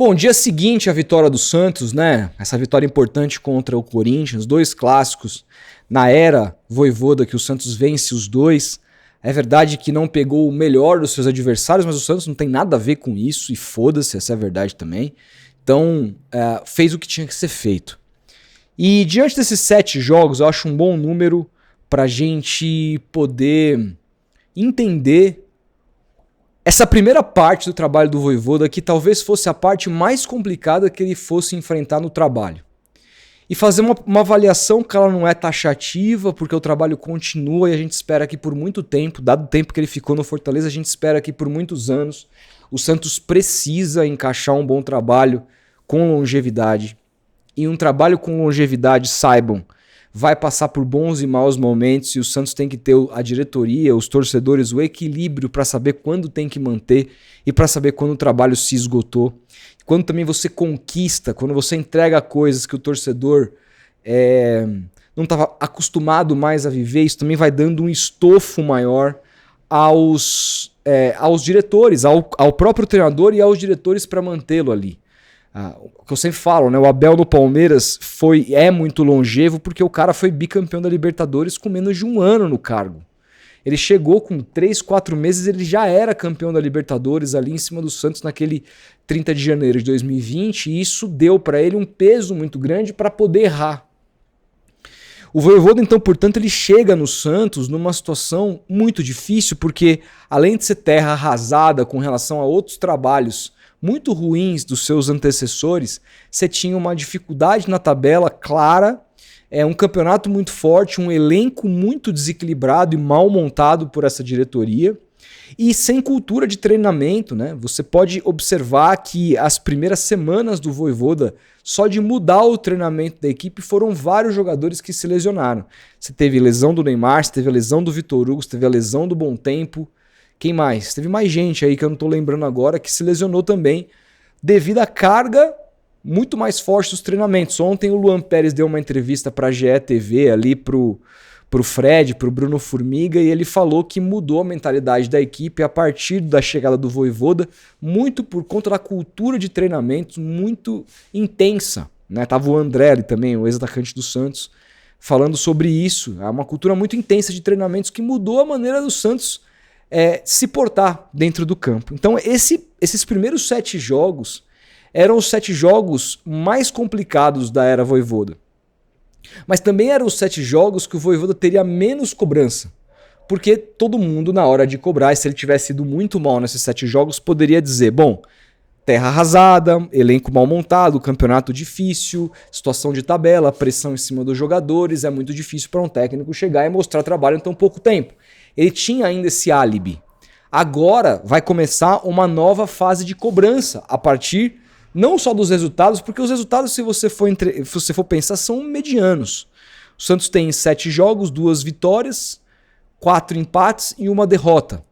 Bom, dia seguinte à vitória do Santos, né? Essa vitória importante contra o Corinthians, 2 clássicos na era Vojvoda que o Santos vence os dois. É verdade que não pegou o melhor dos seus adversários, mas o Santos não tem nada a ver com isso e foda-se, essa é a verdade também. Então, fez o que tinha que ser feito. E diante desses 7 jogos, eu acho um bom número pra gente poder entender essa primeira parte do trabalho do Vojvoda, que talvez fosse a parte mais complicada que ele fosse enfrentar no trabalho. E fazer uma avaliação que ela não é taxativa, porque o trabalho continua e a gente espera que por muito tempo, dado o tempo que ele ficou no Fortaleza, a gente espera que por muitos anos o Santos precisa encaixar um bom trabalho com longevidade. E um trabalho com longevidade, saibam, vai passar por bons e maus momentos e o Santos tem que ter a diretoria, os torcedores, o equilíbrio para saber quando tem que manter e para saber quando o trabalho se esgotou. Quando também você conquista, quando você entrega coisas que o torcedor não estava acostumado mais a viver, isso também vai dando um estofo maior aos diretores, ao próprio treinador e aos diretores para mantê-lo ali. O que eu sempre falo, né? O Abel no Palmeiras é muito longevo porque o cara foi bicampeão da Libertadores com menos de um ano no cargo. Ele chegou com 3, 4 meses, ele já era campeão da Libertadores ali em cima do Santos naquele 30 de janeiro de 2020 e isso deu para ele um peso muito grande para poder errar. O Vojvoda, então, portanto, ele chega no Santos numa situação muito difícil porque além de ser terra arrasada com relação a outros trabalhos muito ruins dos seus antecessores, você tinha uma dificuldade na tabela clara, um campeonato muito forte, um elenco muito desequilibrado e mal montado por essa diretoria e sem cultura de treinamento, né? Você pode observar que as primeiras semanas do Vojvoda, só de mudar o treinamento da equipe, foram vários jogadores que se lesionaram. Você teve lesão do Neymar, você teve a lesão do Vitor Hugo, você teve a lesão do Bom Tempo. Quem mais? Teve mais gente aí que eu não tô lembrando agora que se lesionou também devido à carga muito mais forte dos treinamentos. Ontem o Luan Pérez deu uma entrevista pra GE TV ali pro Fred, pro Bruno Formiga e ele falou que mudou a mentalidade da equipe a partir da chegada do Vojvoda, muito por conta da cultura de treinamentos muito intensa, né? Tava o André ali também, o ex-atacante do Santos, falando sobre isso. É uma cultura muito intensa de treinamentos que mudou a maneira do Santos se portar dentro do campo. Então esses primeiros 7 jogos eram os 7 jogos mais complicados da era Vojvoda. Mas também eram os 7 jogos que o Vojvoda teria menos cobrança. Porque todo mundo na hora de cobrar, se ele tivesse ido muito mal nesses 7 jogos, poderia dizer, bom, terra arrasada, elenco mal montado, campeonato difícil, situação de tabela, pressão em cima dos jogadores, é muito difícil para um técnico chegar e mostrar trabalho em tão pouco tempo. Ele tinha ainda esse álibi. Agora vai começar uma nova fase de cobrança a partir não só dos resultados, porque os resultados, se você for pensar, são medianos. O Santos tem 7 jogos, 2 vitórias, 4 empates e 1 derrota,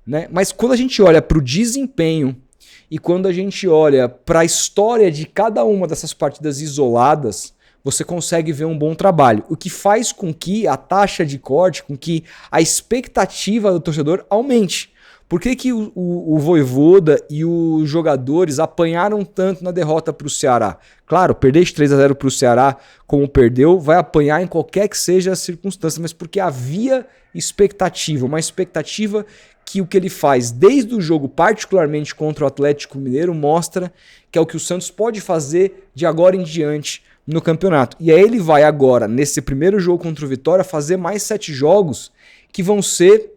né? Mas quando a gente olha para o desempenho e quando a gente olha para a história de cada uma dessas partidas isoladas, você consegue ver um bom trabalho, o que faz com que a taxa de corte, com que a expectativa do torcedor aumente. Por que o Vojvoda e os jogadores apanharam tanto na derrota para o Ceará? Claro, perder de 3-0 para o Ceará como perdeu, vai apanhar em qualquer que seja a circunstância, mas porque havia expectativa, uma expectativa que o que ele faz desde o jogo, particularmente contra o Atlético Mineiro, mostra que é o que o Santos pode fazer de agora em diante no campeonato. E aí ele vai agora, nesse primeiro jogo contra o Vitória, fazer mais 7 jogos que vão ser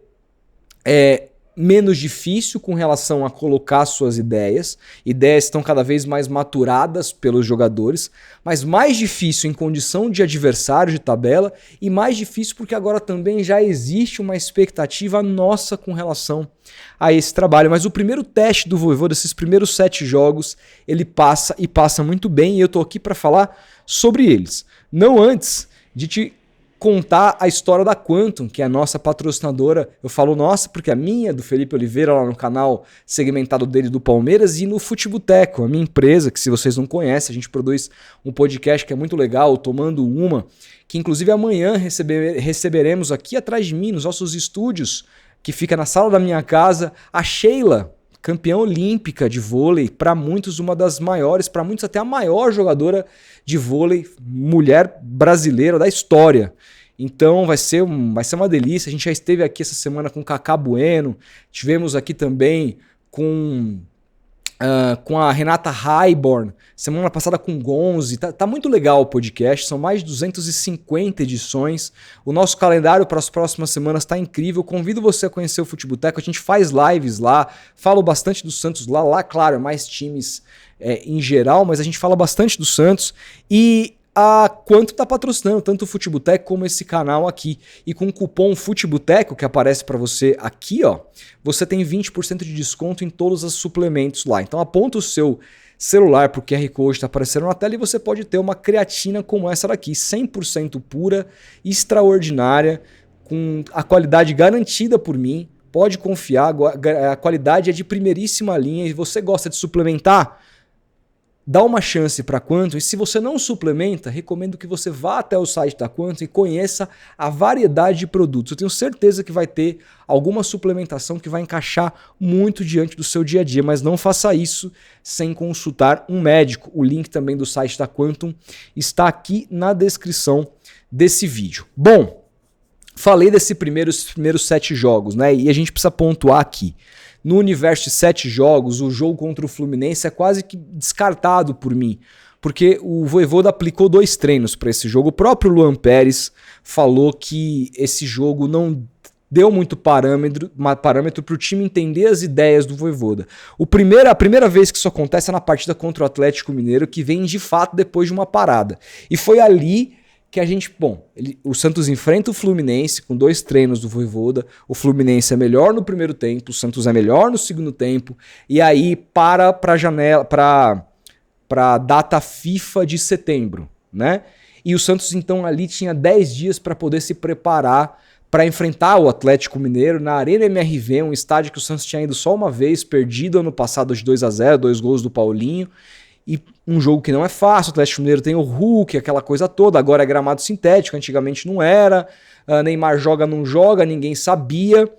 menos difícil com relação a colocar suas ideias. Ideias estão cada vez mais maturadas pelos jogadores, mas mais difícil em condição de adversário de tabela e mais difícil porque agora também já existe uma expectativa nossa com relação a esse trabalho. Mas o primeiro teste do Vojvoda, esses primeiros 7 jogos, ele passa e passa muito bem e eu tô aqui para falar sobre eles. Não antes de te contar a história da Quantum, que é a nossa patrocinadora. Eu falo nossa porque a minha, do Felipe Oliveira, lá no canal segmentado dele do Palmeiras, e no Futeboteco, a minha empresa, que se vocês não conhecem, a gente produz um podcast que é muito legal, Tomando Uma, que inclusive amanhã receberemos aqui atrás de mim, nos nossos estúdios, que fica na sala da minha casa, a Sheila, campeã olímpica de vôlei, para muitos uma das maiores, para muitos até a maior jogadora de vôlei mulher brasileira da história. Então vai ser uma delícia. A gente já esteve aqui essa semana com Cacá Bueno, tivemos aqui também com a Renata Raiborn, semana passada com Gonzi. Tá muito legal o podcast, são mais de 250 edições. O nosso calendário para as próximas semanas está incrível. Convido você a conhecer o Futeboteco, a gente faz lives lá, falo bastante do Santos lá claro, é mais times em geral, mas a gente fala bastante do Santos. E a Quantum está patrocinando tanto o Futeboteco como esse canal aqui. E com o cupom Futeboteco, que aparece para você aqui, ó, você tem 20% de desconto em todos os suplementos lá. Então aponta o seu celular para o QR Code está aparecendo na tela e você pode ter uma creatina como essa daqui, 100% pura, extraordinária, com a qualidade garantida por mim. Pode confiar, a qualidade é de primeiríssima linha. E você gosta de suplementar? Dá uma chance para a Quantum, e se você não suplementa, recomendo que você vá até o site da Quantum e conheça a variedade de produtos. Eu tenho certeza que vai ter alguma suplementação que vai encaixar muito diante do seu dia a dia, mas não faça isso sem consultar um médico. O link também do site da Quantum está aqui na descrição desse vídeo. Bom, falei desses primeiros 7 jogos, né? E a gente precisa pontuar aqui. No universo de 7 jogos, o jogo contra o Fluminense é quase que descartado por mim, porque o Vojvoda aplicou 2 treinos para esse jogo. O próprio Luan Pérez falou que esse jogo não deu muito parâmetro para o time entender as ideias do Vojvoda. A primeira vez que isso acontece é na partida contra o Atlético Mineiro, que vem de fato depois de uma parada. E foi ali que a gente, o Santos enfrenta o Fluminense com 2 treinos do Vojvoda, o Fluminense é melhor no primeiro tempo, o Santos é melhor no segundo tempo, e aí para a data FIFA de setembro, né? E o Santos então ali tinha 10 dias para poder se preparar para enfrentar o Atlético Mineiro na Arena MRV, um estádio que o Santos tinha ido só uma vez, perdido ano passado de 2-0, 2 gols do Paulinho. E um jogo que não é fácil, o Atlético Mineiro tem o Hulk, aquela coisa toda, agora é gramado sintético, antigamente não era, Neymar joga, não joga, ninguém sabia,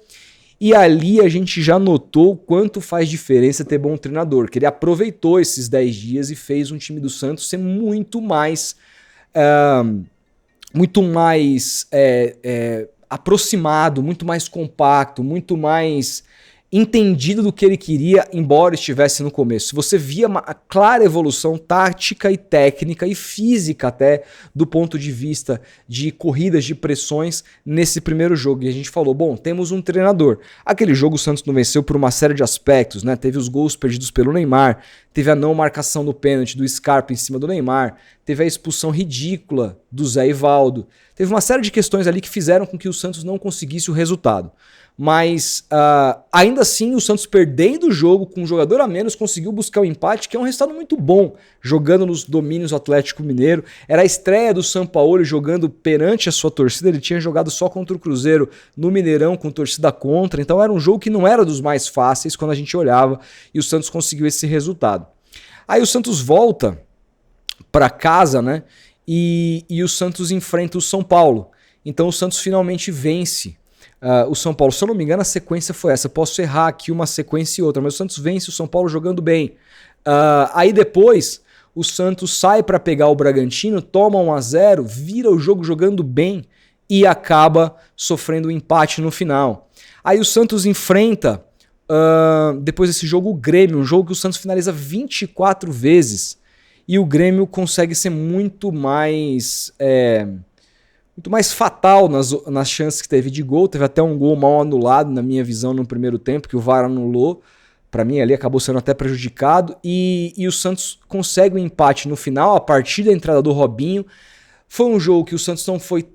e ali a gente já notou o quanto faz diferença ter bom treinador, que ele aproveitou esses 10 dias e fez um time do Santos ser muito mais aproximado, muito mais compacto, muito mais entendido do que ele queria, embora estivesse no começo. Você via uma clara evolução tática e técnica e física até do ponto de vista de corridas, de pressões nesse primeiro jogo. E a gente falou, bom, temos um treinador. Aquele jogo o Santos não venceu por uma série de aspectos, né? Teve os gols perdidos pelo Neymar, teve a não marcação do pênalti do Scarpa em cima do Neymar, teve a expulsão ridícula do Zé Ivaldo, teve uma série de questões ali que fizeram com que o Santos não conseguisse o resultado. Mas ainda assim o Santos, perdendo o jogo com um jogador a menos, conseguiu buscar o empate, que é um resultado muito bom, jogando nos domínios do Atlético Mineiro. Era a estreia do Sampaoli jogando perante a sua torcida, ele tinha jogado só contra o Cruzeiro no Mineirão com torcida contra, então era um jogo que não era dos mais fáceis quando a gente olhava, e o Santos conseguiu esse resultado. Aí o Santos volta para casa, né? E o Santos enfrenta o São Paulo. Então o Santos finalmente vence o São Paulo. Se eu não me engano, a sequência foi essa. Eu posso errar aqui uma sequência e outra, mas o Santos vence o São Paulo jogando bem. Aí depois o Santos sai para pegar o Bragantino, toma 1-0, vira o jogo jogando bem e acaba sofrendo um empate no final. Aí o Santos enfrenta, depois desse jogo, o Grêmio, um jogo que o Santos finaliza 24 vezes. E o Grêmio consegue ser muito mais fatal nas chances que teve de gol. Teve até um gol mal anulado, na minha visão, no primeiro tempo, que o VAR anulou. Para mim, ali acabou sendo até prejudicado. E o Santos consegue um empate no final, a partir da entrada do Robinho. Foi um jogo que o Santos não foi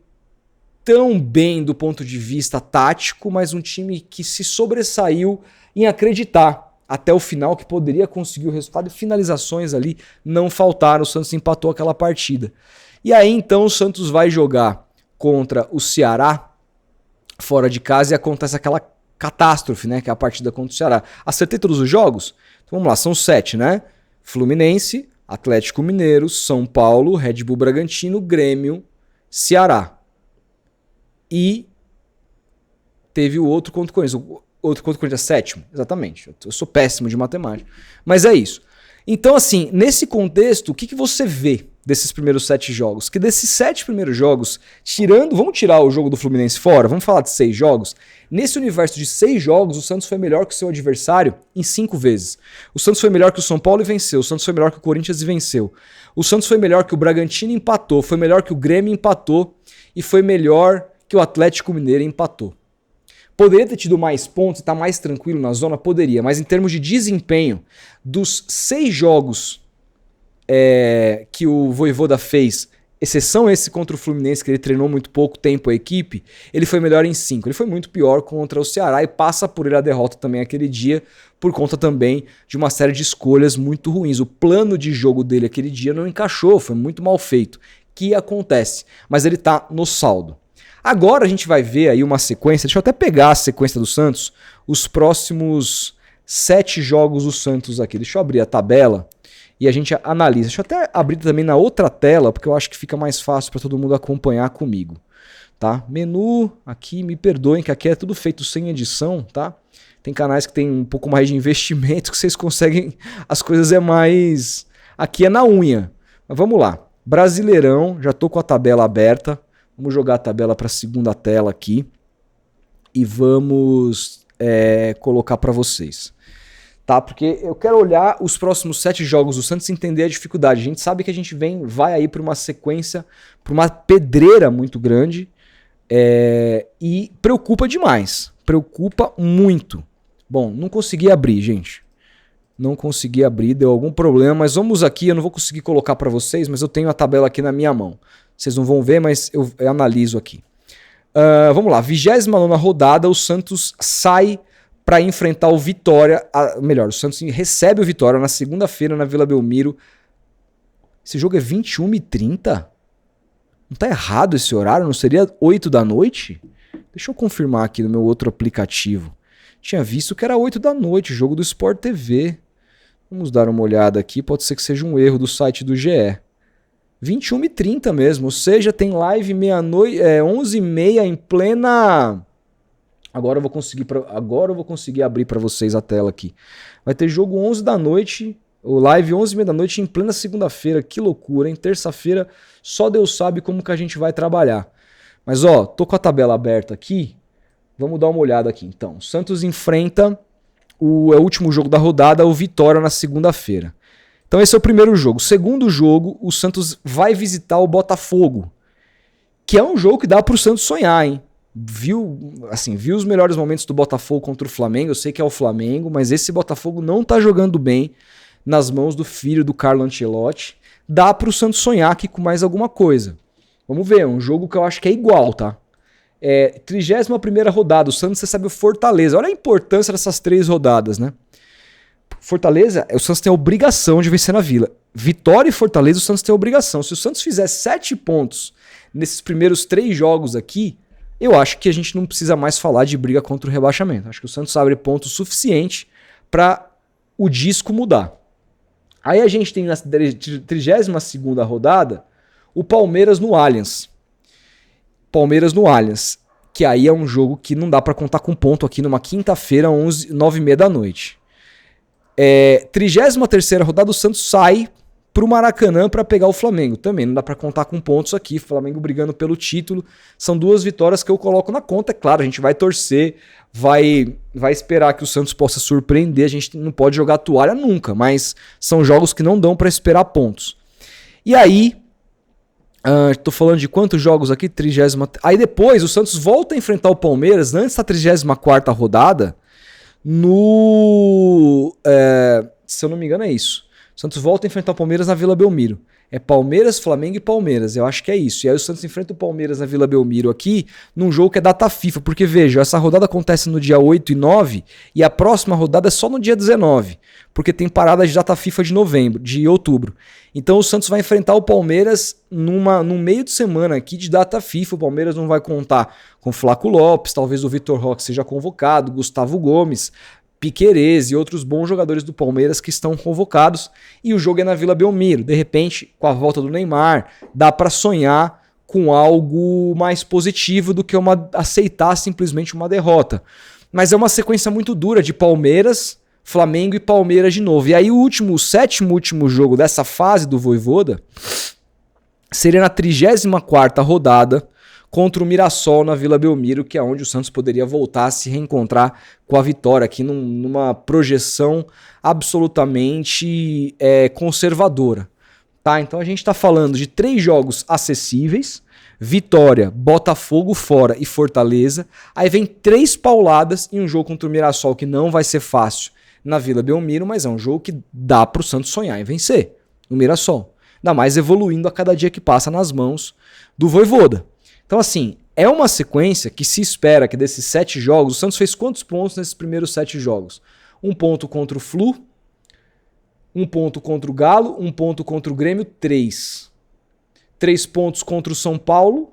tão bem do ponto de vista tático, mas um time que se sobressaiu em acreditar até o final que poderia conseguir o resultado, e finalizações ali não faltaram. O Santos empatou aquela partida. E aí então o Santos vai jogar contra o Ceará fora de casa e acontece aquela catástrofe, né, que é a partida contra o Ceará. Acertei todos os jogos? Então vamos lá, são 7, né? Fluminense, Atlético Mineiro, São Paulo, Red Bull Bragantino, Grêmio, Ceará. E teve o outro contra o Corinthians. Outro contra o Corinthians, sétimo. Exatamente. Eu sou péssimo de matemática. Mas é isso. Então, assim, nesse contexto, o que você vê desses primeiros 7 jogos? Que desses 7 primeiros jogos, vamos tirar o jogo do Fluminense fora, vamos falar de 6 jogos. Nesse universo de 6 jogos, o Santos foi melhor que o seu adversário em 5 vezes. O Santos foi melhor que o São Paulo e venceu. O Santos foi melhor que o Corinthians e venceu. O Santos foi melhor que o Bragantino e empatou. Foi melhor que o Grêmio e empatou. E foi melhor que o Atlético Mineiro e empatou. Poderia ter tido mais pontos e estar mais tranquilo na zona? Poderia, mas em termos de desempenho, dos 6 jogos que o Vojvoda fez, exceção esse contra o Fluminense, que ele treinou muito pouco tempo a equipe, ele foi melhor em 5. Ele foi muito pior contra o Ceará e passa por ele a derrota também aquele dia, por conta também de uma série de escolhas muito ruins. O plano de jogo dele aquele dia não encaixou, foi muito mal feito. Que acontece, mas ele tá no saldo. Agora a gente vai ver aí uma sequência, deixa eu até pegar a sequência do Santos, os próximos 7 jogos do Santos aqui. Deixa eu abrir a tabela e a gente analisa. Deixa eu até abrir também na outra tela, porque eu acho que fica mais fácil para todo mundo acompanhar comigo. Tá? Menu, aqui, me perdoem que aqui é tudo feito sem edição, tá? Tem canais que tem um pouco mais de investimento, que vocês conseguem, as coisas é mais... Aqui é na unha. Mas vamos lá. Brasileirão, já tô com a tabela aberta. Vamos jogar a tabela para a segunda tela aqui e vamos colocar para vocês, tá? Porque eu quero olhar os próximos 7 jogos do Santos e entender a dificuldade. A gente sabe que a gente vai aí para uma sequência, para uma pedreira muito grande e preocupa demais, preocupa muito. Bom, não consegui abrir, gente. Não consegui abrir, deu algum problema, mas vamos aqui, eu não vou conseguir colocar para vocês, mas eu tenho a tabela aqui na minha mão. Vocês não vão ver, mas eu analiso aqui. Vamos lá, 29ª rodada, o Santos sai para enfrentar o Vitória. O Santos recebe o Vitória na segunda-feira na Vila Belmiro. Esse jogo é 21h30? Não tá errado esse horário? Não seria 8 da noite? Deixa eu confirmar aqui no meu outro aplicativo. Tinha visto que era 8 da noite, jogo do Sport TV. Vamos dar uma olhada aqui, pode ser que seja um erro do site do GE. 21h30 mesmo, ou seja, tem live meia-noite, 11h30 em plena... Agora eu vou conseguir abrir para vocês a tela aqui. Vai ter jogo 11 da noite, o live 11h30 da noite em plena segunda-feira. Que loucura, hein? Terça-feira só Deus sabe como que a gente vai trabalhar. Mas ó, tô com a tabela aberta aqui, vamos dar uma olhada aqui. Então, o Santos enfrenta o último jogo da rodada, o Vitória na segunda-feira. Então esse é o primeiro jogo. O segundo jogo, o Santos vai visitar o Botafogo, que é um jogo que dá pro Santos sonhar, hein? Viu os melhores momentos do Botafogo contra o Flamengo, eu sei que é o Flamengo, mas esse Botafogo não tá jogando bem nas mãos do filho do Carlo Ancelotti. Dá pro Santos sonhar aqui com mais alguma coisa. Vamos ver, é um jogo que eu acho que é igual, tá? 31ª rodada, o Santos recebe o Fortaleza. Olha a importância dessas 3 rodadas, né? Fortaleza, o Santos tem a obrigação de vencer na Vila. Vitória e Fortaleza, o Santos tem a obrigação. Se o Santos fizer 7 pontos nesses primeiros 3 jogos aqui, eu acho que a gente não precisa mais falar de briga contra o rebaixamento. Acho que o Santos abre ponto suficiente para o disco mudar. Aí a gente tem na 32ª rodada o Palmeiras no Allianz. Palmeiras no Allianz, que aí é um jogo que não dá para contar com ponto aqui numa quinta-feira, 9h30 da noite. 33ª rodada, o Santos sai pro Maracanã para pegar o Flamengo. Também não dá para contar com pontos aqui, Flamengo brigando pelo título. São 2 vitórias que eu coloco na conta. É claro, a gente vai torcer, vai esperar que o Santos possa surpreender. A gente não pode jogar toalha nunca, mas são jogos que não dão para esperar pontos. E aí, tô falando de quantos jogos aqui? 30ª. Aí depois o Santos volta a enfrentar o Palmeiras antes da 34ª rodada. Se eu não me engano é isso. O Santos volta a enfrentar o Palmeiras na Vila Belmiro. É Palmeiras, Flamengo e Palmeiras. Eu acho que é isso. E aí o Santos enfrenta o Palmeiras na Vila Belmiro aqui, num jogo que é data FIFA. Porque, veja, essa rodada acontece no dia 8 e 9 e a próxima rodada é só no dia 19. Porque tem parada de data FIFA de outubro. Então o Santos vai enfrentar o Palmeiras num meio de semana aqui de data FIFA. O Palmeiras não vai contar com Flaco Lopes, talvez o Vitor Roque seja convocado, Gustavo Gomes, Piquerez e outros bons jogadores do Palmeiras que estão convocados, e o jogo é na Vila Belmiro. De repente, com a volta do Neymar, dá para sonhar com algo mais positivo do que aceitar simplesmente uma derrota. Mas é uma sequência muito dura de Palmeiras, Flamengo e Palmeiras de novo. E aí o sétimo último jogo dessa fase do Vojvoda seria na 34ª rodada contra o Mirassol na Vila Belmiro, que é onde o Santos poderia voltar a se reencontrar com a vitória aqui numa projeção absolutamente conservadora. Tá? Então a gente está falando de 3 jogos acessíveis: Vitória, Botafogo fora e Fortaleza. Aí vem 3 pauladas em um jogo contra o Mirassol que não vai ser fácil na Vila Belmiro, mas é um jogo que dá para o Santos sonhar em vencer o Mirassol. Ainda mais evoluindo a cada dia que passa nas mãos do Vojvoda. Então assim, é uma sequência que se espera que desses 7 jogos, o Santos fez quantos pontos nesses primeiros 7 jogos? 1 ponto contra o Flu, 1 ponto contra o Galo, 1 ponto contra o Grêmio, 3. 3 pontos contra o São Paulo,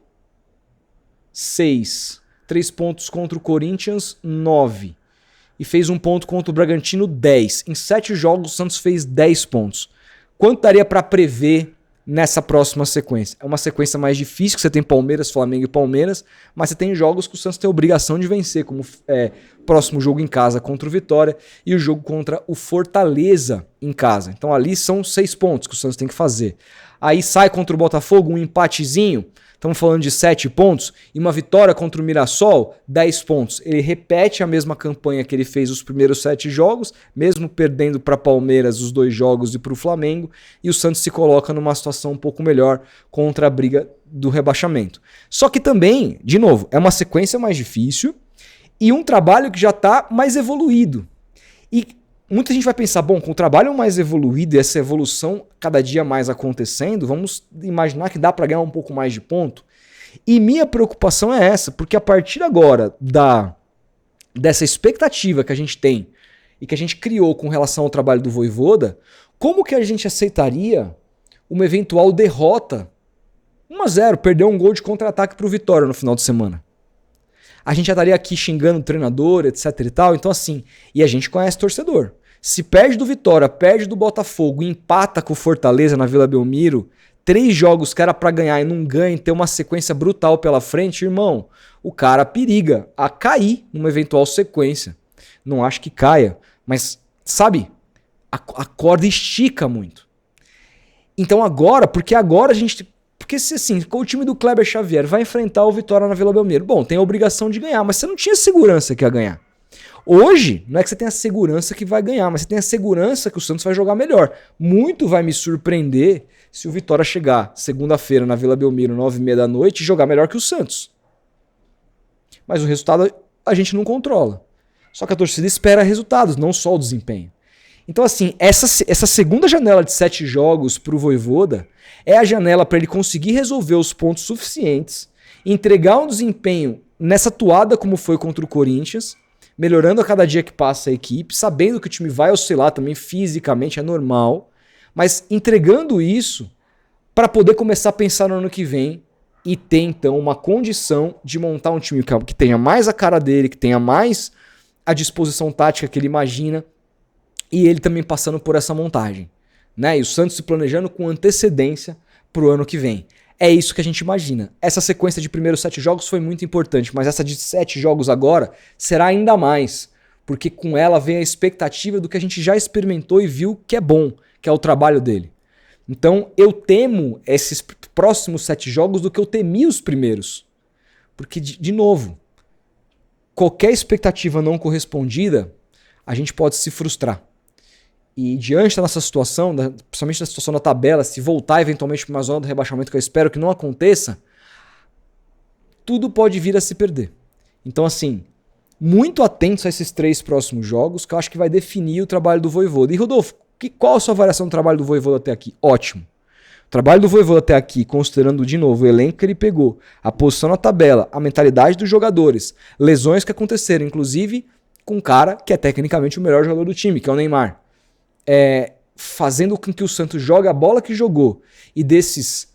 6. 3 pontos contra o Corinthians, 9. E fez 1 ponto contra o Bragantino, 10. Em 7 jogos o Santos fez 10 pontos. Quanto daria para prever nessa próxima sequência? É uma sequência mais difícil, que você tem Palmeiras, Flamengo e Palmeiras, mas você tem jogos que o Santos tem a obrigação de vencer, como próximo jogo em casa contra o Vitória e o jogo contra o Fortaleza em casa. Então ali são 6 pontos que o Santos tem que fazer. Aí sai contra o Botafogo, um empatezinho, estamos falando de 7 pontos, e uma vitória contra o Mirassol, 10 pontos. Ele repete a mesma campanha que ele fez os primeiros 7 jogos, mesmo perdendo para Palmeiras os 2 jogos e para o Flamengo, e o Santos se coloca numa situação um pouco melhor contra a briga do rebaixamento. Só que também, de novo, é uma sequência mais difícil e um trabalho que já está mais evoluído. E muita gente vai pensar, bom, com o trabalho mais evoluído e essa evolução cada dia mais acontecendo, vamos imaginar que dá para ganhar um pouco mais de ponto. E minha preocupação é essa, porque a partir agora dessa expectativa que a gente tem e que a gente criou com relação ao trabalho do Vojvoda, como que a gente aceitaria uma eventual derrota 1-0, perder um gol de contra-ataque para o Vitória no final de semana? A gente já estaria aqui xingando o treinador, etc e tal. Então assim, e a gente conhece torcedor. Se perde do Vitória, perde do Botafogo e empata com o Fortaleza na Vila Belmiro, 3 jogos que era pra ganhar e não ganha, e ter uma sequência brutal pela frente, irmão, o cara periga a cair numa eventual sequência. Não acho que caia, mas sabe, a corda estica muito. Então agora, porque agora a gente... Porque se assim, com o time do Kleber Xavier vai enfrentar o Vitória na Vila Belmiro, bom, tem a obrigação de ganhar, mas você não tinha segurança que ia ganhar. Hoje, não é que você tem a segurança que vai ganhar, mas você tem a segurança que o Santos vai jogar melhor. Muito vai me surpreender se o Vitória chegar segunda-feira na Vila Belmiro, 9h30 da noite, e jogar melhor que o Santos. Mas o resultado a gente não controla. Só que a torcida espera resultados, não só o desempenho. Então assim, essa segunda janela de 7 jogos para o Vojvoda é a janela para ele conseguir resolver os pontos suficientes, entregar um desempenho nessa toada como foi contra o Corinthians, melhorando a cada dia que passa a equipe, sabendo que o time vai oscilar também fisicamente, é normal, mas entregando isso para poder começar a pensar no ano que vem e ter então uma condição de montar um time que tenha mais a cara dele, que tenha mais a disposição tática que ele imagina, e ele também passando por essa montagem, né? E o Santos se planejando com antecedência para o ano que vem. É isso que a gente imagina. Essa sequência de primeiros 7 jogos foi muito importante, mas essa de 7 jogos agora será ainda mais, porque com ela vem a expectativa do que a gente já experimentou e viu que é bom, que é o trabalho dele. Então eu temo esses próximos 7 jogos do que eu temi os primeiros. Porque, de novo, qualquer expectativa não correspondida, a gente pode se frustrar. E diante da nossa situação, principalmente da situação da tabela, se voltar eventualmente para uma zona do rebaixamento, que eu espero que não aconteça, tudo pode vir a se perder. Então assim, muito atentos a esses 3 próximos jogos, que eu acho que vai definir o trabalho do Vojvoda. E Rodolfo, qual a sua avaliação do trabalho do Vojvoda até aqui? Ótimo. O trabalho do Vojvoda até aqui, considerando de novo o elenco que ele pegou, a posição na tabela, a mentalidade dos jogadores, lesões que aconteceram, inclusive com um cara que é tecnicamente o melhor jogador do time, que é o Neymar. Fazendo com que o Santos jogue a bola que jogou e desses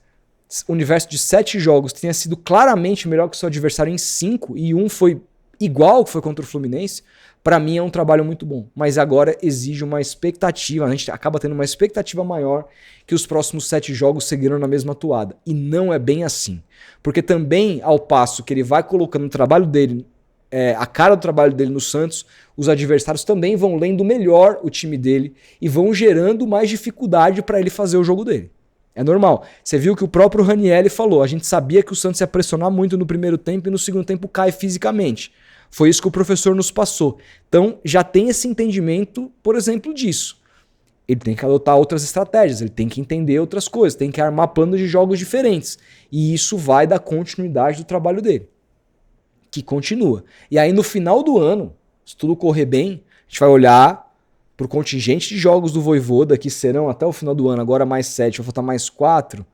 universo de 7 jogos tenha sido claramente melhor que o seu adversário em 5 e um foi igual que foi contra o Fluminense, para mim é um trabalho muito bom. Mas agora exige uma expectativa, a gente acaba tendo uma expectativa maior que os próximos 7 jogos seguiram na mesma toada. E não é bem assim. Porque também, ao passo que ele vai colocando o trabalho dele a cara do trabalho dele no Santos, os adversários também vão lendo melhor o time dele e vão gerando mais dificuldade para ele fazer o jogo dele. É normal. Você viu que o próprio Ranieri falou, a gente sabia que o Santos ia pressionar muito no primeiro tempo e no segundo tempo cai fisicamente. Foi isso que o professor nos passou. Então já tem esse entendimento, por exemplo, disso. Ele tem que adotar outras estratégias, ele tem que entender outras coisas, tem que armar planos de jogos diferentes. E isso vai dar continuidade do trabalho dele, que continua. E aí no final do ano, se tudo correr bem, a gente vai olhar para o contingente de jogos do Vojvoda, que serão até o final do ano, agora mais 7, vai faltar mais 4.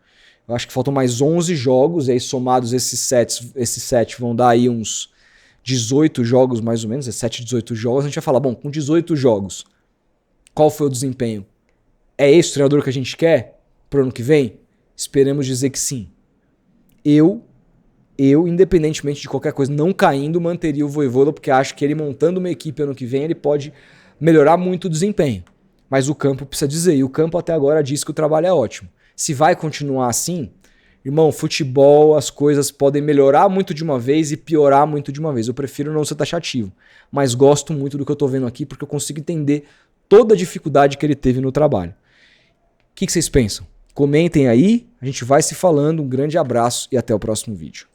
Eu acho que faltam mais 11 jogos, e aí somados esses 7 vão dar aí uns 18 jogos mais ou menos, 17, 18 jogos. A gente vai falar, bom, com 18 jogos, qual foi o desempenho? É esse o treinador que a gente quer pro ano que vem? Esperemos dizer que sim. Eu, independentemente de qualquer coisa, não caindo, manteria o Vojvoda, porque acho que ele montando uma equipe ano que vem, ele pode melhorar muito o desempenho. Mas o campo precisa dizer, e o campo até agora diz que o trabalho é ótimo. Se vai continuar assim, irmão, futebol, as coisas podem melhorar muito de uma vez e piorar muito de uma vez. Eu prefiro não ser taxativo, mas gosto muito do que eu tô vendo aqui, porque eu consigo entender toda a dificuldade que ele teve no trabalho. O que vocês pensam? Comentem aí, a gente vai se falando, um grande abraço e até o próximo vídeo.